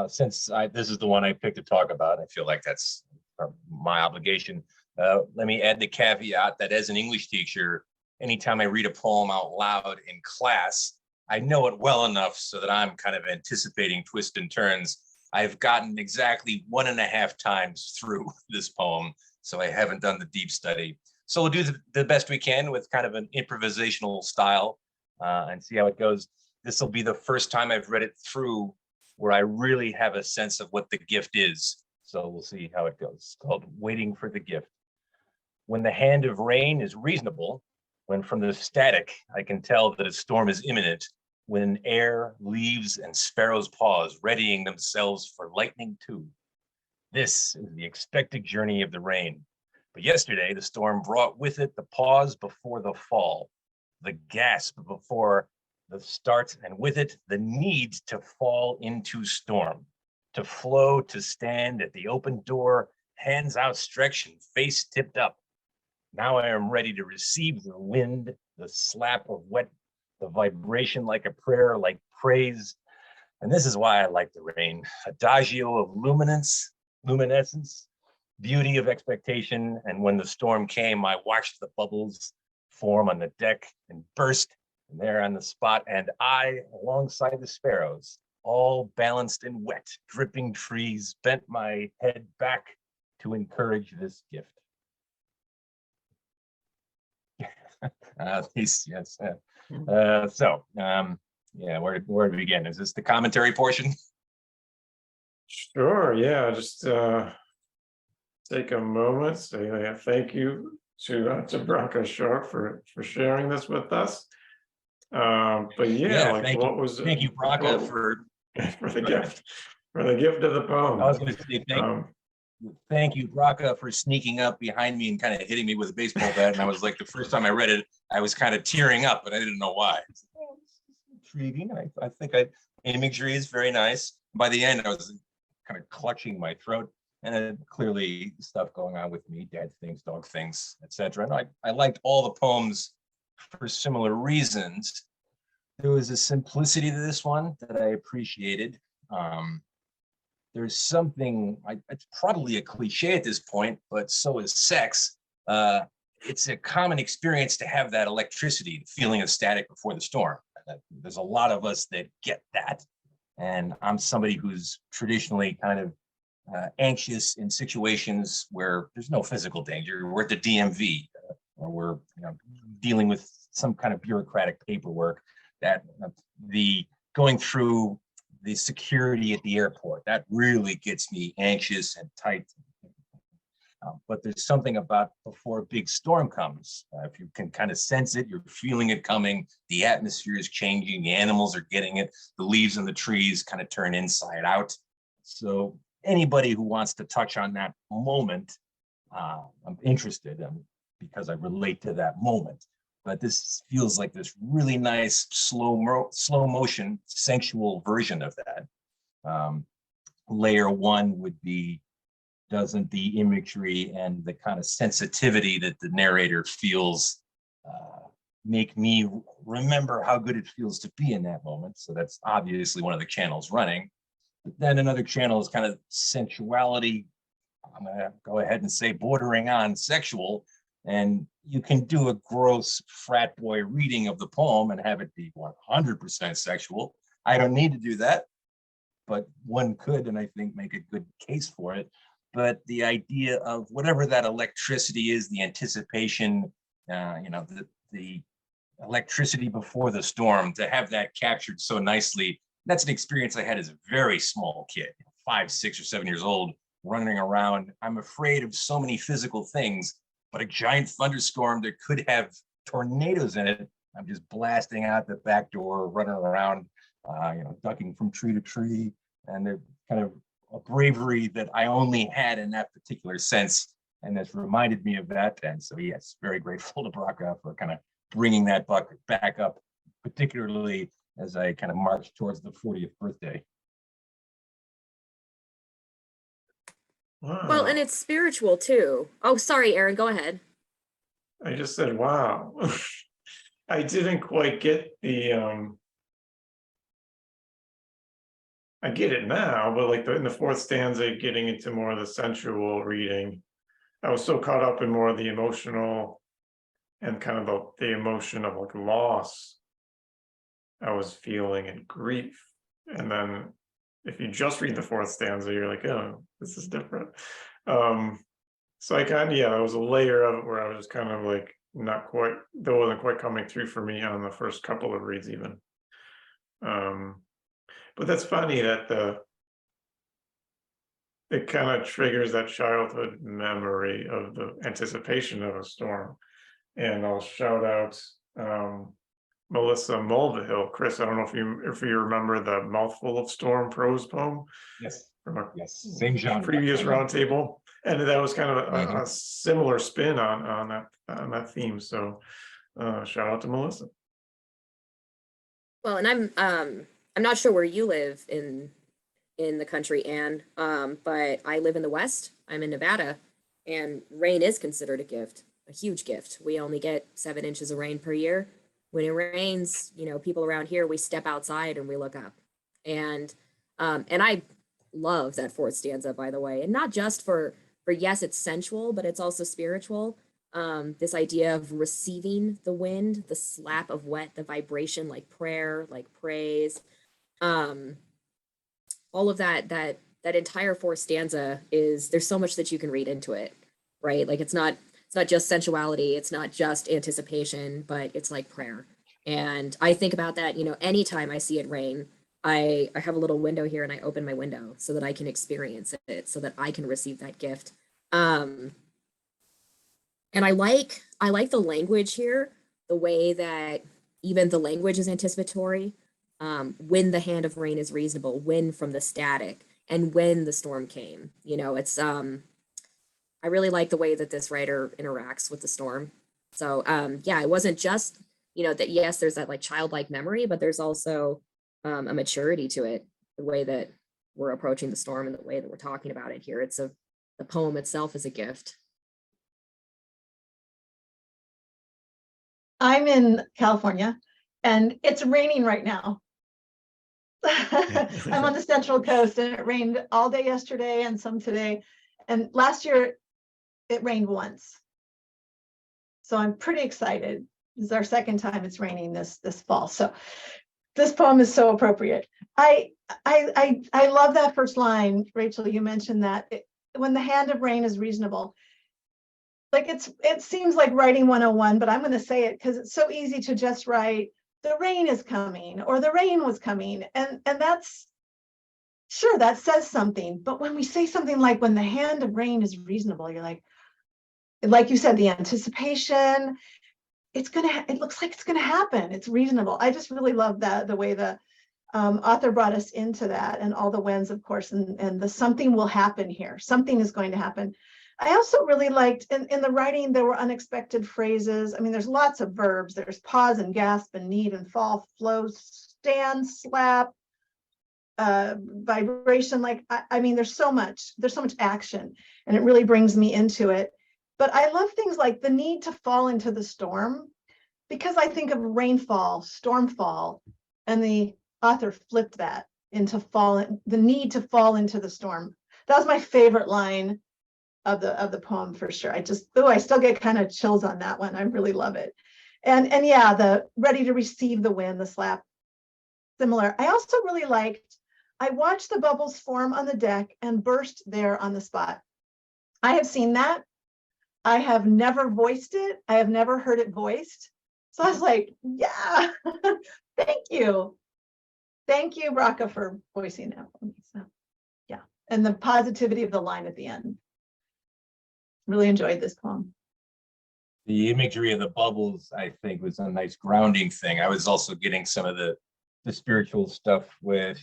Since this is the one I picked to talk about, I feel like that's my obligation. Let me add the caveat that as an English teacher, anytime I read a poem out loud in class, I know it well enough so that I'm kind of anticipating twists and turns. I've gotten exactly 1.5 times through this poem, so I haven't done the deep study. So we'll do the best we can with kind of an improvisational style and see how it goes. This will be the first time I've read it through where I really have a sense of what the gift is. So we'll see how it goes. It's called Waiting for the Gift. When the hand of rain is reasonable, when from the static I can tell that a storm is imminent, when air, leaves, and sparrows pause, readying themselves for lightning too. This is the expected journey of the rain. But yesterday, the storm brought with it the pause before the fall, the gasp before the start, and with it, the need to fall into storm, to flow, to stand at the open door, hands outstretched and face tipped up. Now I am ready to receive the wind, the slap of wet, the vibration like a prayer, like praise. And this is why I like the rain. Adagio of luminescence, beauty of expectation. And when the storm came, I watched the bubbles form on the deck and burst. And there on the spot, and I, alongside the sparrows, all balanced in wet, dripping trees, bent my head back to encourage this gift. Yes. Yeah, where to begin? Is this the commentary portion? Sure, yeah, just take a moment, say thank you to Bracha K for sharing this with us. But yeah, like what was thank you, Bracha, for the gift, for the gift of the poem. I was going to say thank you, Bracha, for sneaking up behind me and kind of hitting me with a baseball bat. And I was like, the first time I read it, I was kind of tearing up, but I didn't know why. Oh, intriguing. I think imagery is very nice. By the end, I was kind of clutching my throat, and clearly stuff going on with me, dad things, dog things, etc. And I liked all the poems for similar reasons. There was a simplicity to this one that I appreciated. There's something, it's probably a cliche at this point, but so is sex. It's a common experience to have that electricity, the feeling of static before the storm. There's a lot of us that get that. And I'm somebody who's traditionally kind of anxious in situations where there's no physical danger. We're at the DMV, or we're dealing with some kind of bureaucratic paperwork, that the going through the security at the airport, that really gets me anxious and tight. But there's something about before a big storm comes, if you can kind of sense it, you're feeling it coming, the atmosphere is changing, the animals are getting it, the leaves in the trees kind of turn inside out. So anybody who wants to touch on that moment, I'm interested because I relate to that moment. But this feels like this really nice slow motion sensual version of that. Layer one would be, doesn't the imagery and the kind of sensitivity that the narrator feels make me remember how good it feels to be in that moment? So that's obviously one of the channels running. But then another channel is kind of sensuality. I'm gonna go ahead and say bordering on sexual. And you can do a gross frat boy reading of the poem and have it be 100% sexual. I don't need to do that, but one could, and I think make a good case for it. But the idea of whatever that electricity is, the anticipation, the electricity before the storm, to have that captured so nicely, that's an experience I had as a very small kid, 5, 6, or 7 years old, running around. I'm afraid of so many physical things, but a giant thunderstorm that could have tornadoes in it, I'm just blasting out the back door, running around, ducking from tree to tree. And they're kind of a bravery that I only had in that particular sense. And that's reminded me of that. And so, yes, very grateful to Bracha for kind of bringing that bucket back up, particularly as I kind of march towards the 40th birthday. Wow. Well, and it's spiritual too. Oh, sorry, Aaron, go ahead. I just said, wow. I didn't quite get the I get it now, but like in the fourth stanza, getting into more of the sensual reading, I was so caught up in more of the emotional and kind of the emotion of like loss I was feeling and grief. And then if you just read the fourth stanza, you're like, oh, this is different. So I kind of, yeah, there was a layer of it where I was just kind of like not quite, that wasn't quite coming through for me on the first couple of reads even. But that's funny that it kind of triggers that childhood memory of the anticipation of a storm. And I'll shout out Melissa Mulvihill. Chris, I don't know if you remember the Mouthful of Storm prose poem. Yes. From a Same genre. previous roundtable, and that was kind of a similar spin on that theme. So shout out to Melissa. Well, and I'm not sure where you live in the country, Anne, but I live in the West. I'm in Nevada, and rain is considered a gift, a huge gift. We only get 7 inches of rain per year. When it rains, you know, people around here, we step outside and we look up. And I love that fourth stanza, by the way, and not just for yes, it's sensual, but it's also spiritual. This idea of receiving the wind, the slap of wet, the vibration, like prayer, like praise. All of that entire fourth stanza is, there's so much that you can read into it, right? Like it's not just sensuality, it's not just anticipation, but it's like prayer. And I think about that, you know, anytime I see it rain, I have a little window here and I open my window so that I can experience it, so that I can receive that gift. And I like the language here, the way that even the language is anticipatory. When the hand of rain is reasonable, when from the static, and when the storm came. You know, it's I really like the way that this writer interacts with the storm. So yeah, it wasn't just, you know, that yes, there's that like childlike memory, but there's also a maturity to it, the way that we're approaching the storm and the way that we're talking about it here. It's the poem itself is a gift. I'm in California and it's raining right now. I'm on the Central Coast and it rained all day yesterday and some today. And last year it rained once. So I'm pretty excited. This is our second time it's raining this fall. So this poem is so appropriate. I love that first line, Rachel. You mentioned that when the hand of rain is reasonable. Like it seems like writing 101, but I'm going to say it because it's so easy to just write the rain is coming or the rain was coming, and that's sure, that says something. But when we say something like when the hand of rain is reasonable, you're like you said, the anticipation, it looks like it's gonna happen. It's reasonable. I just really love that, the way the author brought us into that, and all the whens, of course, and the something will happen here. Something is going to happen. I also really liked in the writing, there were unexpected phrases. I mean, there's lots of verbs. There's pause and gasp and need and fall, flow, stand, slap, vibration. Like, I mean, there's so much action, and it really brings me into it. But I love things like the need to fall into the storm, because I think of rainfall, stormfall, and the author flipped that into the need to fall into the storm. That was my favorite line of the poem for sure. I still get kind of chills on that one. I really love it. And yeah, the ready to receive the wind, the slap, similar. I also really liked, I watched the bubbles form on the deck and burst there on the spot. I have seen that. I have never voiced it. I have never heard it voiced. So I was like, yeah, thank you. Thank you, Bracha, for voicing that for me. So yeah, and the positivity of the line at the end. Really enjoyed this poem. The imagery of the bubbles, I think, was a nice grounding thing. I was also getting some of the spiritual stuff with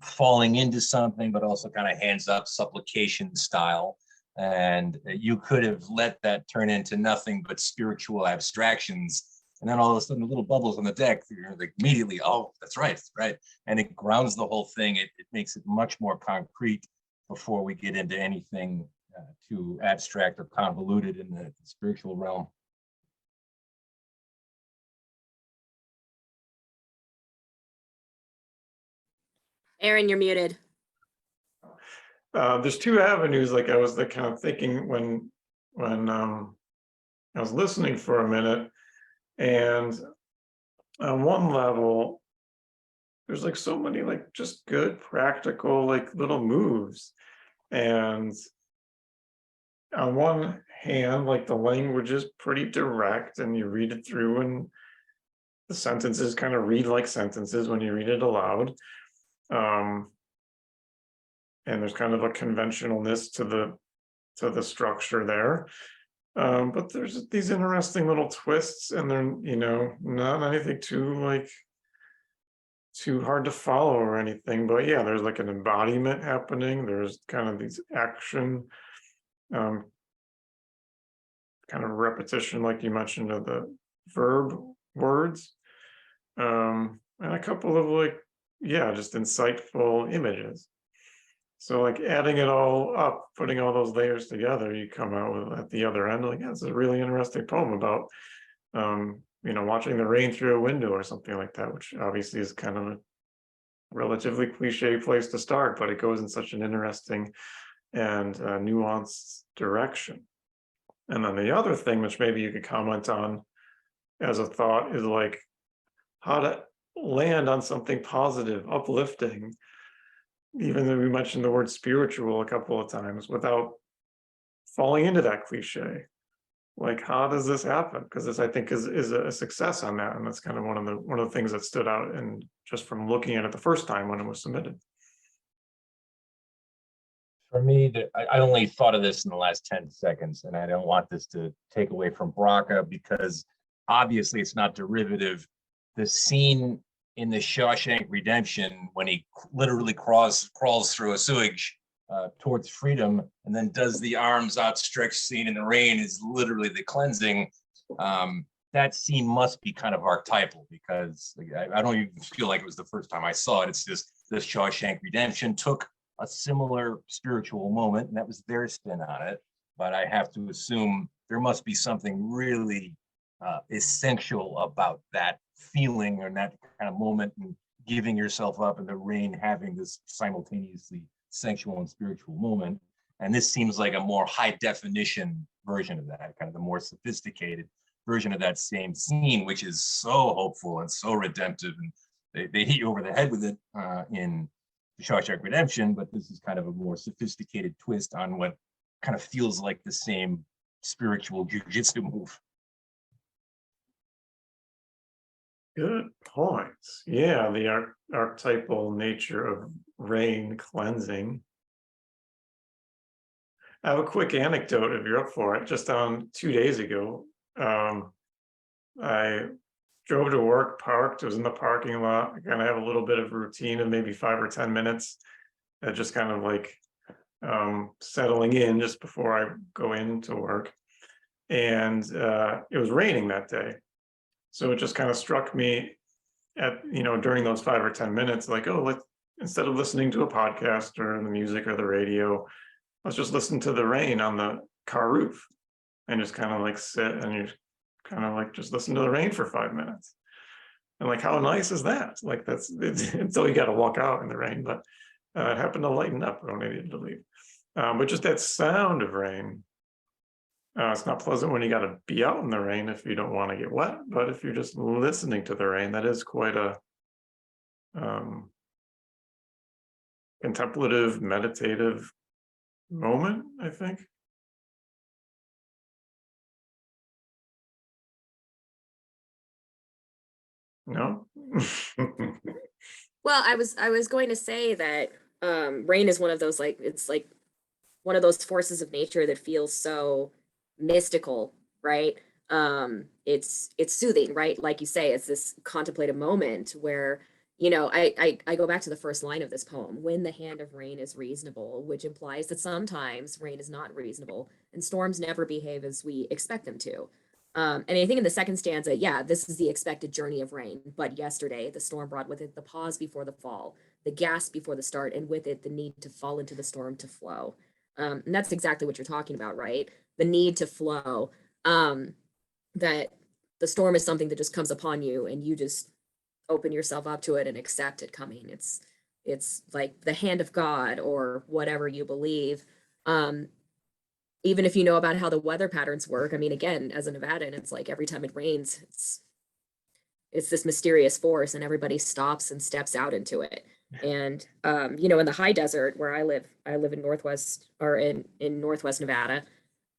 falling into something, but also kind of hands up supplication style. And you could have let that turn into nothing but spiritual abstractions. And then all of a sudden, the little bubbles on the deck, you're like immediately, oh, that's right. And it grounds the whole thing. It makes it much more concrete before we get into anything too abstract or convoluted in the spiritual realm. Aaron, you're muted. There's two avenues, like I was kind of thinking when I was listening for a minute, and on one level, there's like so many like just good practical like little moves. And on one hand, like the language is pretty direct and you read it through and the sentences kind of read like sentences when you read it aloud. And there's kind of a conventionalness to the structure there. But there's these interesting little twists, and they're, not anything too hard to follow or anything. But yeah, there's like an embodiment happening. There's kind of these action, kind of repetition, like you mentioned, of the verb words, and a couple of just insightful images. So like adding it all up, putting all those layers together, you come out with at the other end, like, it's a really interesting poem about, watching the rain through a window or something like that, which obviously is kind of a relatively cliche place to start, but it goes in such an interesting and nuanced direction. And then the other thing, which maybe you could comment on as a thought, is like how to land on something positive, uplifting, even though we mentioned the word spiritual a couple of times, without falling into that cliche. Like, how does this happen? Because this, I think, is a success on that, and that's kind of one of the things that stood out, and just from looking at it the first time when it was submitted. For me, I only thought of this in the last 10 seconds, and I don't want this to take away from Bracha, because obviously it's not derivative. The scene in the Shawshank Redemption, when he literally crawls through a sewage towards freedom, and then does the arms outstretched scene in the rain, is literally the cleansing. That scene must be kind of archetypal, because I don't even feel like it was the first time I saw it. It's just this Shawshank Redemption took a similar spiritual moment, and that was their spin on it. But I have to assume there must be something really essential about that feeling or that kind of moment, and giving yourself up in the rain, having this simultaneously sensual and spiritual moment. And this seems like a more high definition version of that, kind of the more sophisticated version of that same scene, which is so hopeful and so redemptive. And they hit you over the head with it in the Shawshank Redemption, but this is kind of a more sophisticated twist on what kind of feels like the same spiritual jujitsu move. Good points. Yeah, the archetypal nature of rain cleansing. I have a quick anecdote if you're up for it. Just 2 days ago, I drove to work, parked, was in the parking lot. I kind of have a little bit of routine of maybe 5 or 10 minutes, just kind of like settling in just before I go into work. And it was raining that day. So it just kind of struck me during those 5 or 10 minutes, like, oh, instead of listening to a podcast or the music or the radio, let's just listen to the rain on the car roof and just kind of like sit and you kind of like just listen to the rain for 5 minutes. And like, how nice is that? Like it's until you got to walk out in the rain, but it happened to lighten up when I needed to leave. But just that sound of rain, it's not pleasant when you got to be out in the rain if you don't want to get wet, but if you're just listening to the rain, that is quite a contemplative, meditative moment, I think. No? Well, I was going to say that rain is one of those, like, it's like one of those forces of nature that feels so mystical, right? It's soothing, right? Like you say, it's this contemplative moment where, I go back to the first line of this poem: when the hand of rain is reasonable, which implies that sometimes rain is not reasonable and storms never behave as we expect them to. And I think in the second stanza, yeah, this is the expected journey of rain. But yesterday, the storm brought with it the pause before the fall, the gasp before the start, and with it, the need to fall into the storm to flow. And that's exactly what you're talking about, right? The need to flow, that the storm is something that just comes upon you and you just open yourself up to it and accept it coming. It's it's like the hand of God or whatever you believe. Even if you know about how the weather patterns work, I mean, again, as a Nevadan, it's like every time it rains, it's this mysterious force, and everybody stops and steps out into it. And you know, in the high desert where I live in Northwest, or in Northwest Nevada,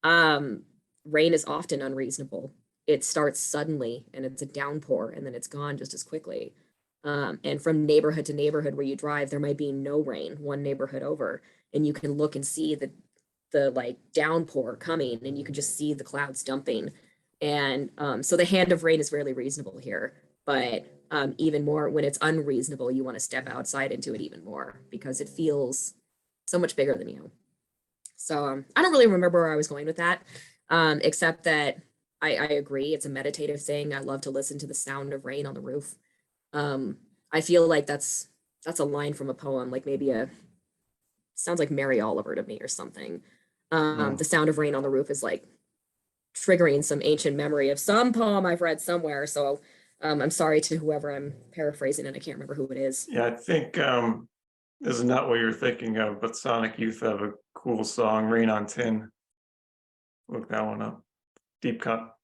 rain is often unreasonable. It starts suddenly and it's a downpour, and then it's gone just as quickly. And from neighborhood to neighborhood where you drive, there might be no rain one neighborhood over, and you can look and see the like downpour coming, and you can just see the clouds dumping. And so the hand of rain is really reasonable here, but even more when it's unreasonable, you want to step outside into it even more because it feels so much bigger than you. So I don't really remember where I was going with that, except that I agree it's a meditative thing. I love to listen to the sound of rain on the roof. I feel like that's a line from a poem, like maybe sounds like Mary Oliver to me or something. The sound of rain on the roof is like triggering some ancient memory of some poem I've read somewhere. So I'm sorry to whoever I'm paraphrasing, and I can't remember who it is. Yeah, I think this is not what you're thinking of, but Sonic Youth have a cool song, Rain on Tin. Look that one up. Deep cut.